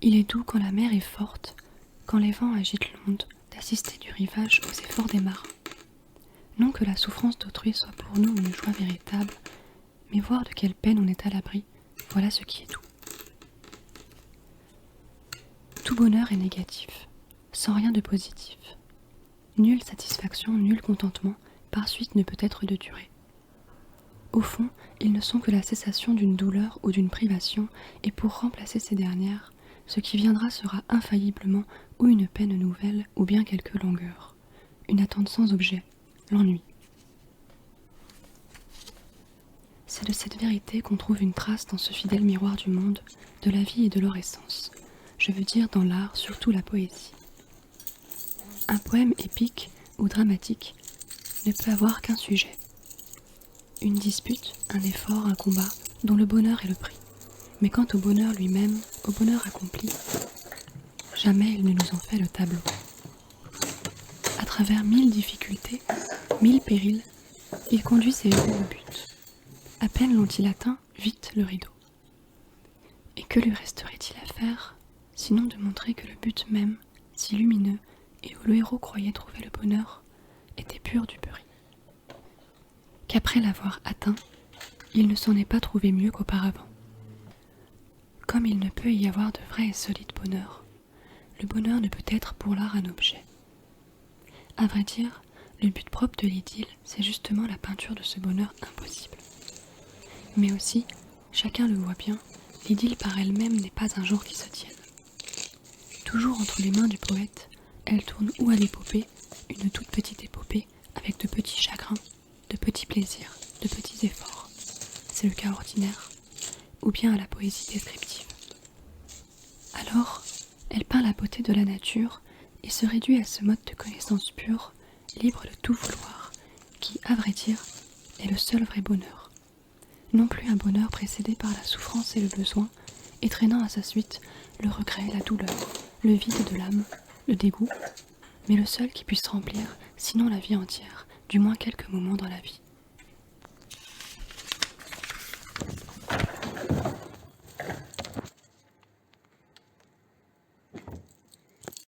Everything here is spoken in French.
Il est doux quand la mer est forte, quand les vents agitent l'onde, d'assister du rivage aux efforts des marins. Non que la souffrance d'autrui soit pour nous une joie véritable, mais voir de quelle peine on est à l'abri, voilà ce qui est doux. Tout bonheur est négatif, sans rien de positif. Nulle satisfaction, nul contentement, par suite ne peut être de durée. Au fond, ils ne sont que la cessation d'une douleur ou d'une privation, et pour remplacer ces dernières, ce qui viendra sera infailliblement ou une peine nouvelle ou bien quelque langueur, une attente sans objet, l'ennui. C'est de cette vérité qu'on trouve une trace dans ce fidèle miroir du monde, de la vie et de leur essence, je veux dire dans l'art, surtout la poésie. Un poème épique ou dramatique ne peut avoir qu'un sujet. Une dispute, un effort, un combat, dont le bonheur est le prix. Mais quant au bonheur lui-même, au bonheur accompli, jamais il ne nous en fait le tableau. À travers 1000 difficultés, 1000 périls, il conduit ses héros au but. À peine l'ont-ils atteint, vite le rideau. Et que lui resterait-il à faire, sinon de montrer que le but même, si lumineux, et où le héros croyait trouver le bonheur, était pur duperie. Qu'après l'avoir atteint, il ne s'en est pas trouvé mieux qu'auparavant. Comme il ne peut y avoir de vrai et solide bonheur, le bonheur ne peut être pour l'art un objet. À vrai dire, le but propre de l'idylle, c'est justement la peinture de ce bonheur impossible. Mais aussi, chacun le voit bien, l'idylle par elle-même n'est pas un jour qui se tienne. Toujours entre les mains du poète, elle tourne ou à l'épopée, une toute petite épopée, avec de petits chagrins, de petits plaisirs, de petits efforts. C'est le cas ordinaire, ou bien à la poésie descriptive. Alors, elle peint la beauté de la nature et se réduit à ce mode de connaissance pure, libre de tout vouloir, qui, à vrai dire, est le seul vrai bonheur. Non plus un bonheur précédé par la souffrance et le besoin, et traînant à sa suite le regret, la douleur, le vide de l'âme, le dégoût, mais le seul qui puisse remplir, sinon la vie entière, du moins quelques moments dans la vie.